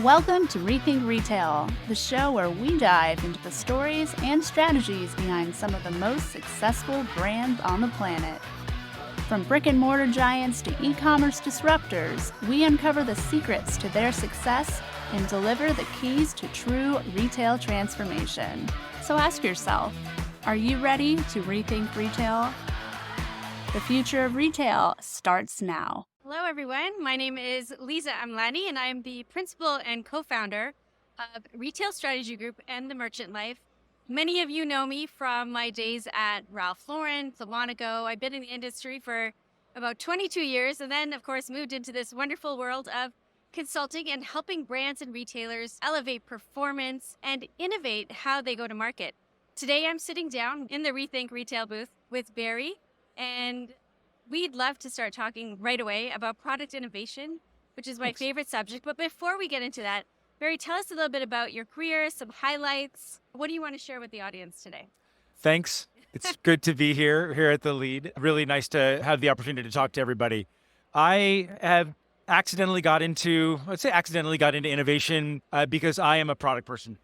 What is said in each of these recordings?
Welcome to Rethink Retail, the show where we dive into the stories and strategies behind some of the most successful brands on the planet. From brick and mortar giants to e-commerce disruptors, we uncover the secrets to their success and deliver the keys to true retail transformation. So ask yourself, are you ready to rethink retail? The future of retail starts now. Hello, everyone. My name is Lisa Amlani, and I am the principal and co-founder of Retail Strategy Group and The Merchant Life. Many of you know me from my days at Ralph Lauren, Savanago. I've been in the industry for about 22 years, and then, of course, moved into this wonderful world of consulting and helping brands and retailers elevate performance and innovate how they go to market. Today, I'm sitting down in the Rethink Retail booth with Barry, and we'd love to start talking right away about product innovation, which is my favorite subject. But before we get into that, Barry, tell us a little bit about your career, some highlights. What do you want to share with the audience today? Thanks. It's good to be here at the Lead. Really nice to have the opportunity to talk to everybody. I have accidentally got into innovation because I am a product person.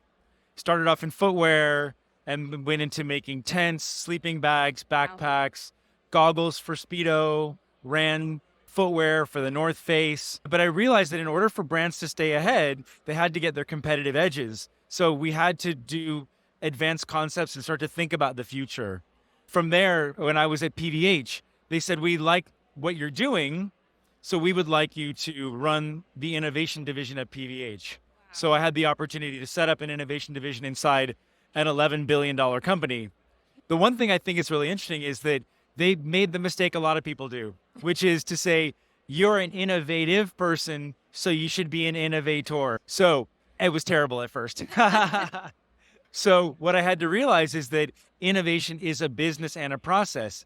Started off in footwear and went into making tents, sleeping bags, backpacks, goggles for Speedo, ran footwear for the North Face. But I realized that in order for brands to stay ahead, they had to get their competitive edges. So we had to do advanced concepts and start to think about the future. From there, when I was at PVH, they said, we like what you're doing, so we would like you to run the innovation division at PVH. So I had the opportunity to set up an innovation division inside an $11 billion company. The one thing I think is really interesting is that they made the mistake a lot of people do, which is to say, you're an innovative person, so you should be an innovator. So it was terrible at first. So what I had to realize is that innovation is a business and a process.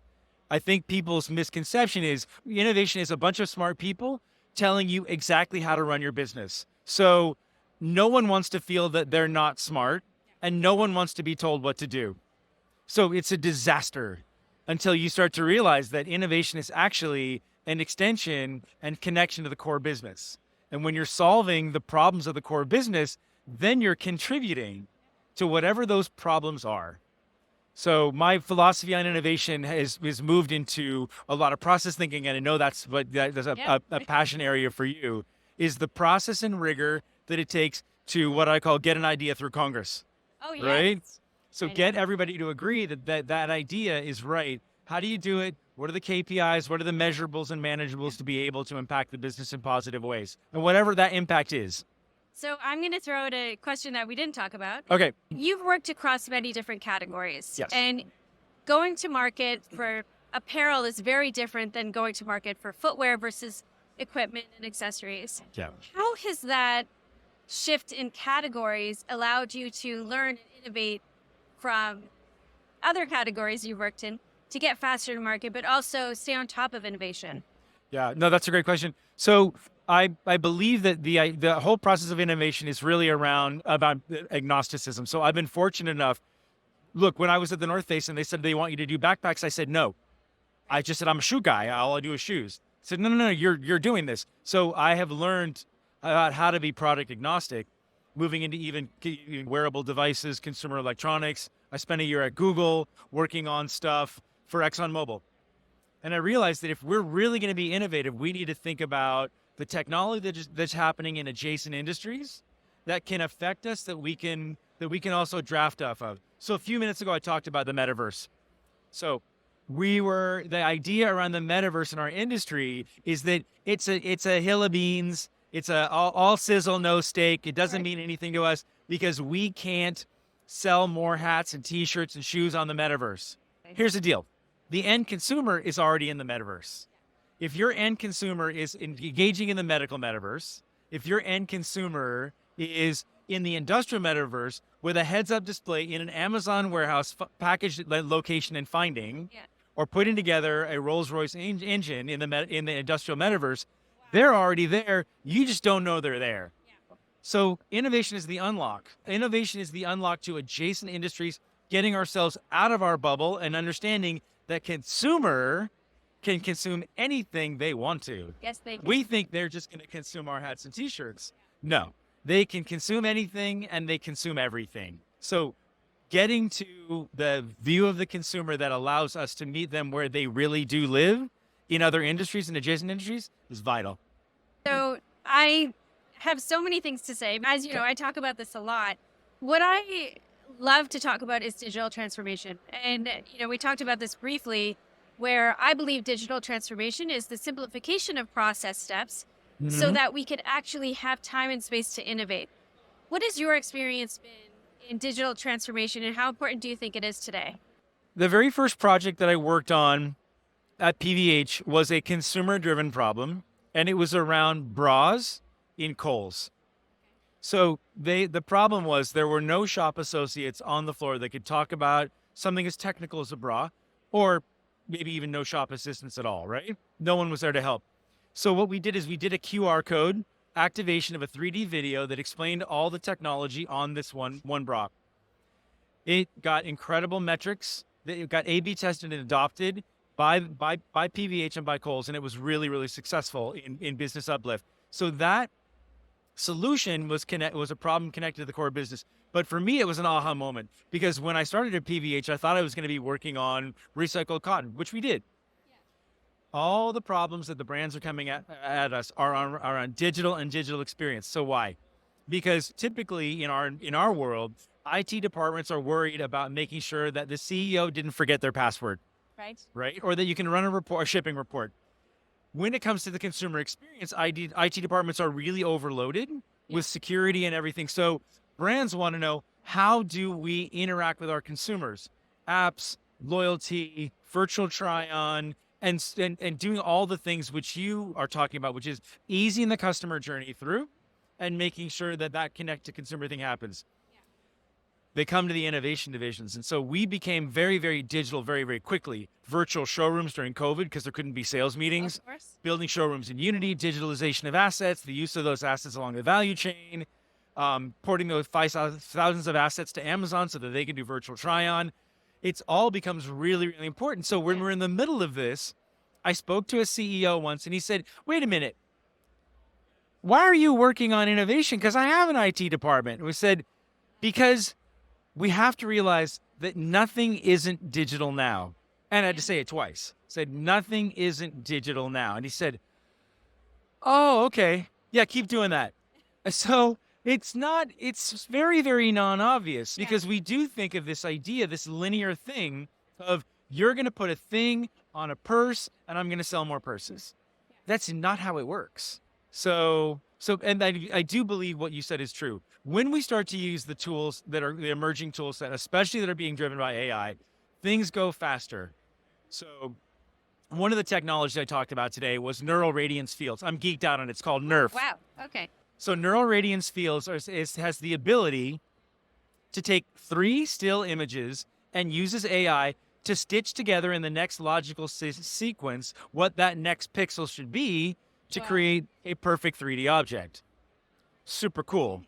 I think people's misconception is innovation is a bunch of smart people telling you exactly how to run your business. So no one wants to feel that they're not smart, and no one wants to be told what to do. So it's a disaster until you start to realize that innovation is actually an extension and connection to the core business. And when you're solving the problems of the core business, then you're contributing to whatever those problems are. So my philosophy on innovation has moved into a lot of process thinking, and I know that's a passion area for you, is the process and rigor that it takes to what I call get an idea through Congress. Oh, yes. Right? So get everybody to agree that idea is right. How do you do it? What are the KPIs? What are the measurables and manageables to be able to impact the business in positive ways? And whatever that impact is. So I'm going to throw out a question that we didn't talk about. Okay. You've worked across many different categories. Yes. And going to market for apparel is very different than going to market for footwear versus equipment and accessories. Yeah. How has that shift in categories allowed you to learn and innovate from other categories you've worked in to get faster to market, but also stay on top of innovation? Yeah, no, that's a great question. So I believe that the whole process of innovation is really about agnosticism. So I've been fortunate enough. Look, when I was at the North Face and they said they want you to do backpacks, I said no. I just said I'm a shoe guy. All I do is shoes. I said no, you're doing this. So I have learned about how to be product agnostic, moving into even wearable devices, consumer electronics. I spent a year at Google working on stuff for ExxonMobil. And I realized that if we're really going to be innovative, we need to think about the technology that's happening in adjacent industries that can affect us, that we can also draft off of. So a few minutes ago, I talked about the metaverse. So the idea around the metaverse in our industry is that it's a hill of beans. It's all sizzle, no steak. It doesn't mean anything to us because we can't sell more hats and T-shirts and shoes on the metaverse. Here's the deal. The end consumer is already in the metaverse. If your end consumer is engaging in the medical metaverse, if your end consumer is in the industrial metaverse with a heads-up display in an Amazon warehouse packaged location and finding, or putting together a Rolls-Royce engine in the industrial metaverse, they're already there. You just don't know they're there. So innovation is the unlock. Innovation is the unlock to adjacent industries, getting ourselves out of our bubble and understanding that consumer can consume anything they want to. Yes, they can. We think they're just going to consume our hats and T-shirts. No, They can consume anything and they consume everything. So getting to the view of the consumer that allows us to meet them where they really do live in other industries and adjacent industries is vital. So I have so many things to say. As you know, I talk about this a lot. What I love to talk about is digital transformation. And, we talked about this briefly, where I believe digital transformation is the simplification of process steps so that we could actually have time and space to innovate. What has your experience been in digital transformation, and how important do you think it is today? The very first project that I worked on at PVH was a consumer-driven problem, and it was around bras in Kohl's. So the problem was there were no shop associates on the floor that could talk about something as technical as a bra, or maybe even no shop assistants at all, right? No one was there to help. So what we did is we did a QR code activation of a 3D video that explained all the technology on this one bra. It got incredible metrics. It got A/B tested and adopted by PVH and by Kohl's, and it was really, really successful in business uplift. So that solution was a problem connected to the core business. But for me, it was an aha moment, because when I started at PVH, I thought I was going to be working on recycled cotton, which we did. All the problems that the brands are coming at us are on digital and digital experience. So why? Because typically in our world, IT departments are worried about making sure that the CEO didn't forget their password, right? Or that you can run a shipping report. When it comes to the consumer experience, IT departments are really overloaded with security and everything. So brands want to know, how do we interact with our consumers? Apps, loyalty, virtual try-on, and doing all the things which you are talking about, which is easing the customer journey through and making sure that connect to consumer thing happens. They come to the innovation divisions. And so we became very, very digital very, very quickly. Virtual showrooms during COVID because there couldn't be sales meetings. Of course. Building showrooms in Unity, digitalization of assets, the use of those assets along the value chain, porting those thousands of assets to Amazon so that they can do virtual try-on. It's all becomes really, really important. So when we're in the middle of this, I spoke to a CEO once and he said, wait a minute, why are you working on innovation? Because I have an IT department. And we said, because we have to realize that nothing isn't digital now. And I had to say it twice. I said, nothing isn't digital now. And he said, oh, okay. Yeah, keep doing that. So it's very, very non-obvious, because we do think of this idea, this linear thing of you're going to put a thing on a purse and I'm going to sell more purses. That's not how it works. So, and I do believe what you said is true. When we start to use the tools that are the emerging tool set, especially that are being driven by AI, things go faster. So one of the technologies I talked about today was neural radiance fields. I'm geeked out on it. It's called NERF. Wow. Okay. So neural radiance fields has the ability to take 3 still images and uses AI to stitch together in the next logical sequence what that next pixel should be to create a perfect 3D object. Super cool.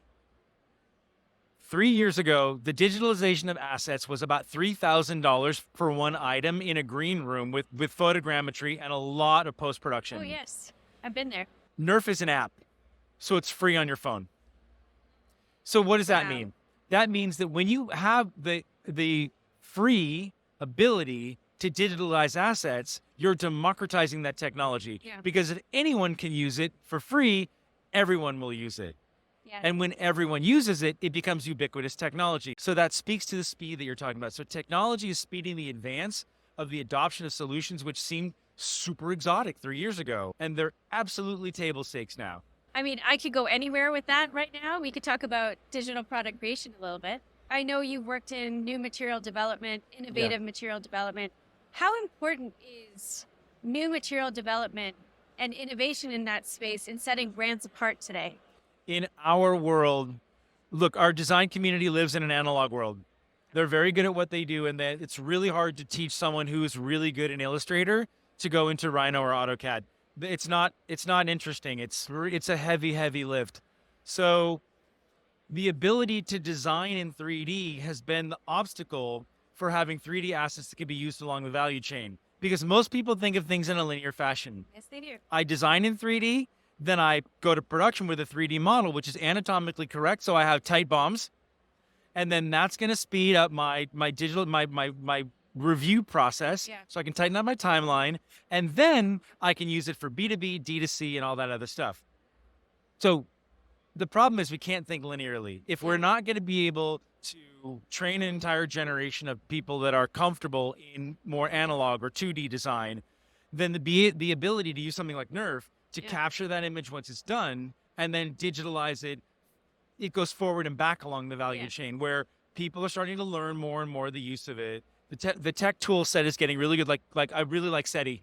3 years ago, the digitalization of assets was about $3,000 for one item in a green room with photogrammetry and a lot of post-production. Oh, yes. I've been there. NERF is an app, so it's free on your phone. So what does that mean? That means that when you have the free ability to digitalize assets, you're democratizing that technology. Because if anyone can use it for free, everyone will use it. And when everyone uses it, it becomes ubiquitous technology. So that speaks to the speed that you're talking about. So technology is speeding the advance of the adoption of solutions which seemed super exotic 3 years ago. And they're absolutely table stakes now. I mean, I could go anywhere with that right now. We could talk about digital product creation a little bit. I know you've worked in new material development, innovative material development. How important is new material development and innovation in that space in setting brands apart today? In our world, look, our design community lives in an analog world. They're very good at what they do, and that it's really hard to teach someone who is really good in Illustrator to go into Rhino or AutoCAD. It's not interesting. It's a heavy lift. So the ability to design in 3D has been the obstacle for having 3D assets that can be used along the value chain. Because most people think of things in a linear fashion. Yes, they do. I design in 3D, Then I go to production with a 3D model, which is anatomically correct. So I have tight bombs. And then that's going to speed up my digital, my review process. Yeah. So I can tighten up my timeline. And then I can use it for B2B, D2C, and all that other stuff. So the problem is we can't think linearly. If we're not going to be able to train an entire generation of people that are comfortable in more analog or 2D design, then the ability to use something like Nerf to capture that image once it's done and then digitalize it, it goes forward and back along the value chain where people are starting to learn more and more the use of it. The tech tool set is getting really good. Like I really like SETI.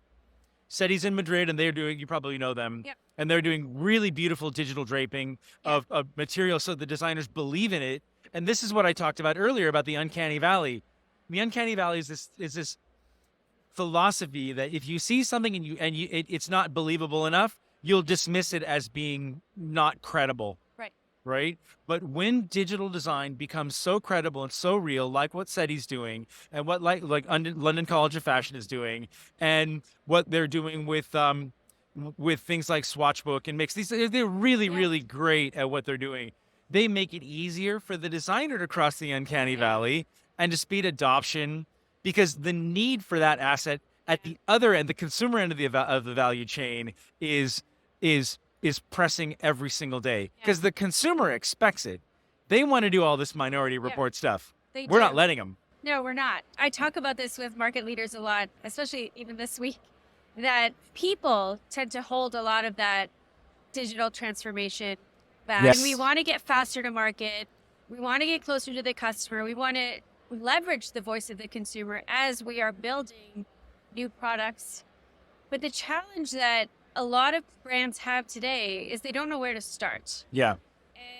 SETI's in Madrid, and they're doing, you probably know them, and they're doing really beautiful digital draping of material so the designers believe in it. And this is what I talked about earlier about the uncanny valley. The uncanny valley is this philosophy that if you see something and it's not believable enough, you'll dismiss it as being not credible. Right? But when digital design becomes so credible and so real, like what SETI's doing and what like London College of Fashion is doing and what they're doing with things like Swatchbook and Mix, they're really, really great at what they're doing. They make it easier for the designer to cross the uncanny valley and to speed adoption because the need for that asset at the other end, the consumer end of the value chain is pressing every single day because the consumer expects it. They want to do all this Minority Report stuff. We're not letting them. No, we're not. I talk about this with market leaders a lot, especially even this week, that people tend to hold a lot of that digital transformation back. Yes. And we want to get faster to market. We want to get closer to the customer. We want to leverage the voice of the consumer as we are building new products. But the challenge that a lot of brands have today is they don't know where to start. Yeah.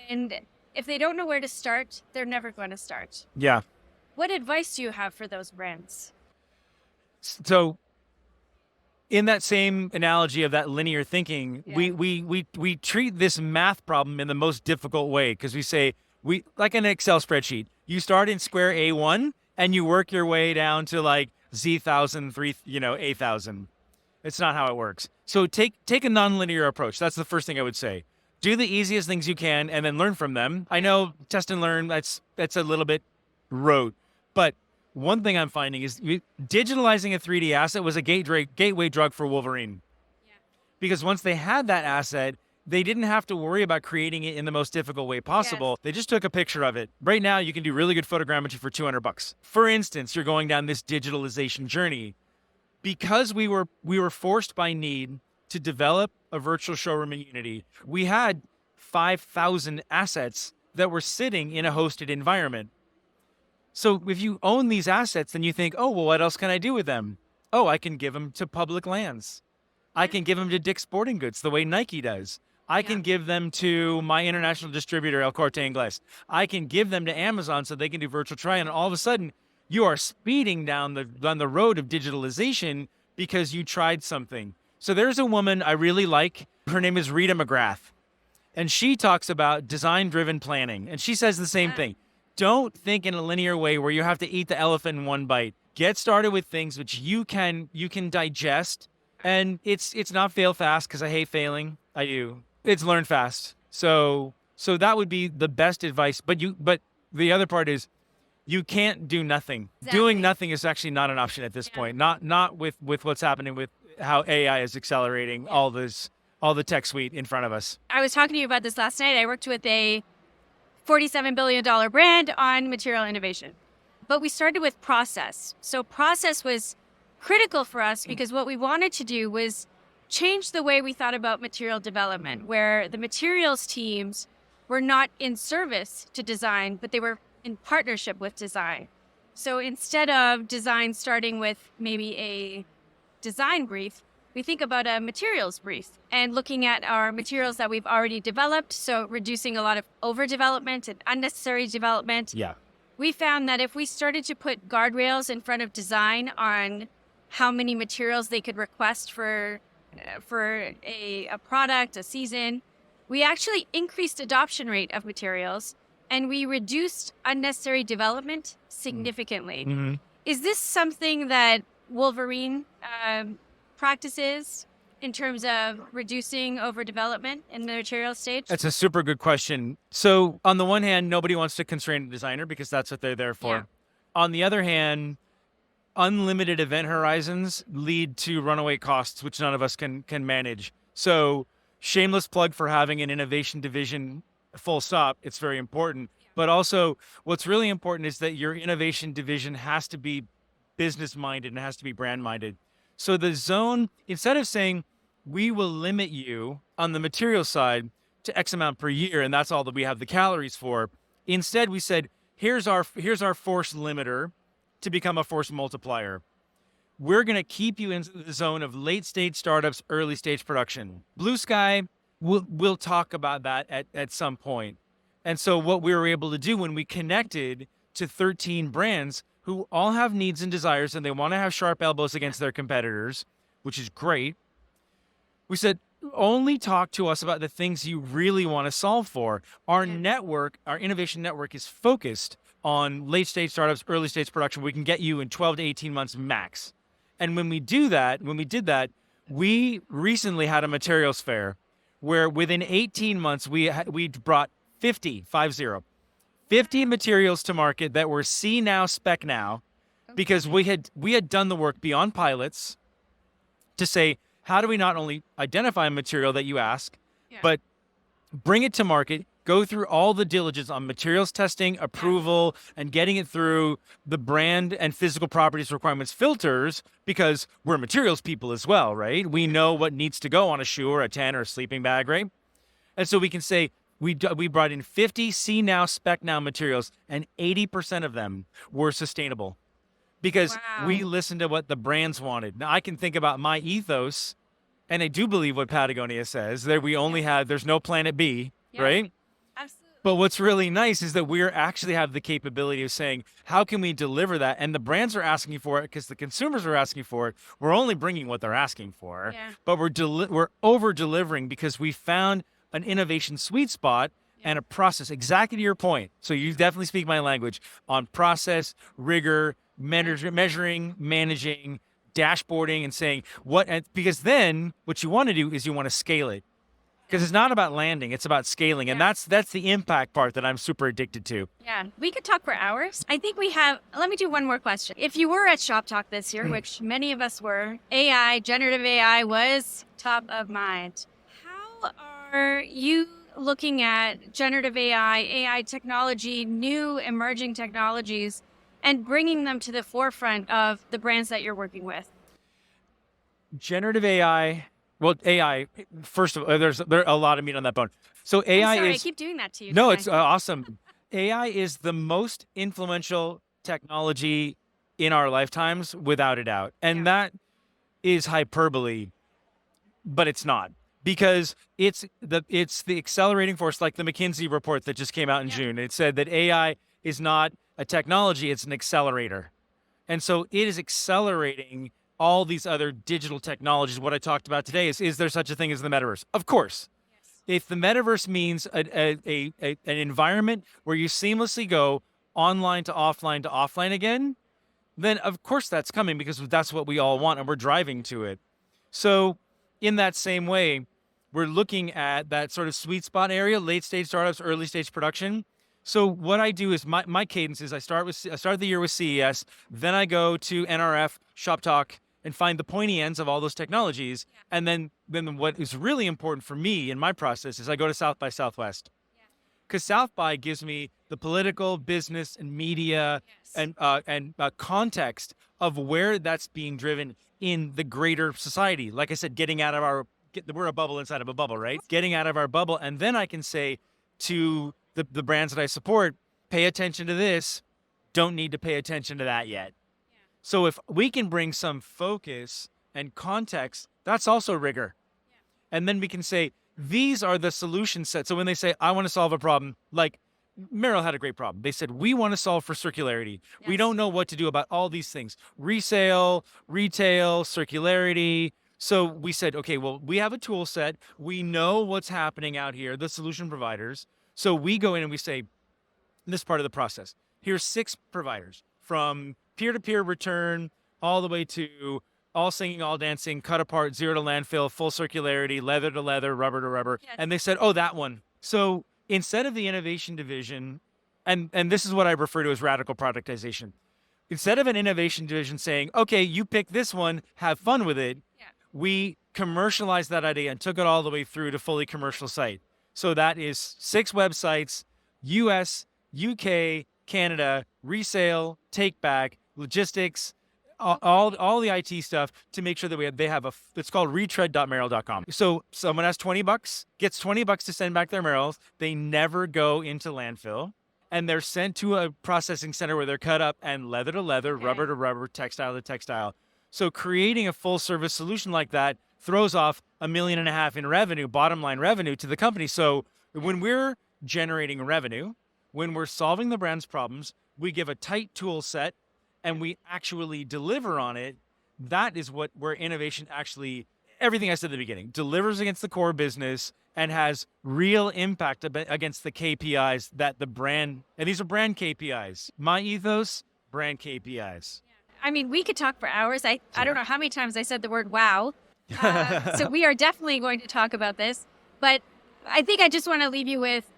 And if they don't know where to start, they're never going to start. Yeah. What advice do you have for those brands? So in that same analogy of that linear thinking, we treat this math problem in the most difficult way because we say, like an Excel spreadsheet, you start in square A1 and you work your way down to like Z1,000, A1,000. It's not how it works. So take a nonlinear approach. That's the first thing I would say. Do the easiest things you can and then learn from them. I know test and learn, that's a little bit rote. But one thing I'm finding is digitalizing a 3D asset was a gateway drug for Wolverine. Because once they had that asset, they didn't have to worry about creating it in the most difficult way possible. They just took a picture of it. Right now, you can do really good photogrammetry for $200. For instance, you're going down this digitalization journey. Because we were forced by need to develop a virtual showroom in Unity, we had 5,000 assets that were sitting in a hosted environment. So if you own these assets, then you think, oh, well, what else can I do with them? Oh, I can give them to public lands. I can give them to Dick's Sporting Goods the way Nike does. I can give them to my international distributor, El Corte Inglés. I can give them to Amazon so they can do virtual try-on. And all of a sudden, you are speeding down the road of digitalization because you tried something. So there's a woman I really like. Her name is Rita McGrath. And she talks about design-driven planning. And she says the same thing. Don't think in a linear way where you have to eat the elephant in one bite. Get started with things which you can digest. And it's not fail fast because I hate failing. I do. It's learn fast. So that would be the best advice. But the other part is, you can't do nothing. Exactly. Doing nothing is actually not an option at this point. Not with what's happening with how AI is accelerating all the tech suite in front of us. I was talking to you about this last night. I worked with a $47 billion brand on material innovation. But we started with process. So process was critical for us because what we wanted to do was change the way we thought about material development, where the materials teams were not in service to design, but they were in partnership with design. So instead of design starting with maybe a design brief, we think about a materials brief and looking at our materials that we've already developed. So reducing a lot of overdevelopment and unnecessary development. Yeah. We found that if we started to put guardrails in front of design on how many materials they could request for a product, a season, we actually increased adoption rate of materials and we reduced unnecessary development significantly. Mm-hmm. Is this something that Wolverine practices? in terms of reducing overdevelopment in the material stage? That's a super good question. So on the one hand, nobody wants to constrain a designer because that's what they're there for. Yeah. On the other hand, unlimited event horizons lead to runaway costs, which none of us can manage. So shameless plug for having an innovation division, full stop. It's very important. But also what's really important is that your innovation division has to be business minded and has to be brand minded. So the zone, instead of saying we will limit you on the material side to X amount per year, and that's all that we have the calories for, instead we said, here's our force limiter to become a force multiplier. We're going to keep you in the zone of late stage startups, early stage production. Blue Sky, we'll talk about that at some point. And so what we were able to do when we connected to 13 brands who all have needs and desires and they want to have sharp elbows against their competitors, which is great. We said, only talk to us about the things you really want to solve for. Our network, our innovation network is focused on late stage startups, early stage production. We can get you in 12 to 18 months max. And when we did that, we recently had a materials fair where within 18 months, we brought 50 materials to market that were see now, spec now, because we had done the work beyond pilots to say, how do we not only identify a material that you ask, but bring it to market, go through all the diligence on materials testing, approval, and getting it through the brand and physical properties requirements filters, because we're materials people as well, right? We know what needs to go on a shoe or a tent or a sleeping bag, right? And so we can say, we brought in 50 see now, spec now materials, and 80% of them were sustainable because we listened to what the brands wanted. Now I can think about my ethos, and I do believe what Patagonia says, that we only have, there's no planet B, right? Absolutely. But what's really nice is that we actually have the capability of saying, how can we deliver that? And the brands are asking for it because the consumers are asking for it. We're only bringing what they're asking for, but we're over-delivering because we found an innovation sweet spot and a process, exactly to your point. So you definitely speak my language on process, rigor, measuring, managing, dashboarding, and saying because then what you want to do is you want to scale it. Because it's not about landing, it's about scaling. And that's the impact part that I'm super addicted to. Yeah, we could talk for hours. I think let me do one more question. If you were at Shop Talk this year, which many of us were, generative AI was top of mind. How are you looking at generative AI technology, new emerging technologies, and bringing them to the forefront of the brands that you're working with? Generative AI, AI, first of all, there's a lot of meat on that bone. So AI I keep doing that to you. No, it's awesome. AI is the most influential technology in our lifetimes, without a doubt. And that is hyperbole, but it's not. Because it's the accelerating force, like the McKinsey report that just came out in June. It said that AI is not a technology, it's an accelerator. And so it is accelerating all these other digital technologies. What I talked about today is there such a thing as the metaverse? Of course. If the metaverse means an environment where you seamlessly go online to offline again, then of course that's coming because that's what we all want and we're driving to it. So in that same way, we're looking at that sort of sweet spot area, late stage startups, early stage production. So what I do is my cadence is I start the year with CES, then I go to NRF, Shop Talk, and find the pointy ends of all those technologies. And then what is really important for me in my process is I go to South by Southwest. Because South by gives me the political, business, and media and context of where that's being driven in the greater society. Like I said, getting out of we're a bubble inside of a bubble, right? Getting out of our bubble. And then I can say to the brands that I support, pay attention to this, don't need to pay attention to that yet. So if we can bring some focus and context, that's also rigor. And then we can say, these are the solution sets. So when they say, I want to solve a problem, like Merrill had a great problem. They said, we want to solve for circularity. We don't know what to do about all these things. Resale, retail, circularity. So we said, okay, well, we have a tool set. We know what's happening out here, the solution providers. So we go in and we say, this part of the process, here's 6 providers from peer-to-peer return all the way to all singing, all dancing, cut apart, zero to landfill, full circularity, leather to leather, rubber to rubber. Yes. And they said, oh, that one. So instead of the innovation division, and this is what I refer to as radical productization. Instead of an innovation division saying, okay, you pick this one, have fun with it, we commercialized that idea and took it all the way through to fully commercial site. So that is 6 websites, US, UK, Canada, resale, take back, logistics, all the IT stuff to make sure that they have it's called retread.merrill.com. So someone has $20, gets $20 to send back their Merrills. They never go into landfill, and they're sent to a processing center where they're cut up and leather to leather, rubber to rubber, textile to textile. So creating a full service solution like that throws off $1.5 million in revenue, bottom line revenue to the company. So when we're generating revenue, when we're solving the brand's problems, we give a tight tool set and we actually deliver on it. That is where innovation actually, everything I said at the beginning, delivers against the core business and has real impact against the KPIs that the brand, and these are brand KPIs. My ethos, brand KPIs. I mean, we could talk for hours. I don't know how many times I said the word wow. So we are definitely going to talk about this. But I think I just want to leave you with,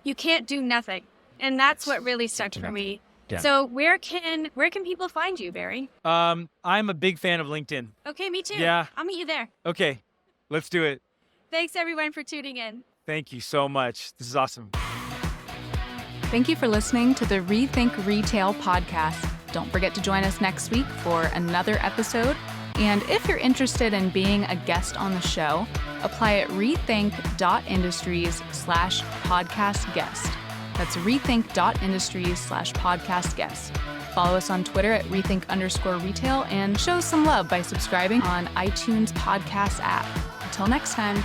you can't do nothing. And that's what really stuck for me. Yeah. So where can people find you, Barry? I'm a big fan of LinkedIn. Okay, me too. Yeah. I'll meet you there. Okay, let's do it. Thanks, everyone, for tuning in. Thank you so much. This is awesome. Thank you for listening to the Rethink Retail podcast. Don't forget to join us next week for another episode. And if you're interested in being a guest on the show, apply at rethink.industries/podcast guest. That's rethink.industries/podcast guest. Follow us on Twitter at rethink_retail and show some love by subscribing on iTunes podcast app. Until next time.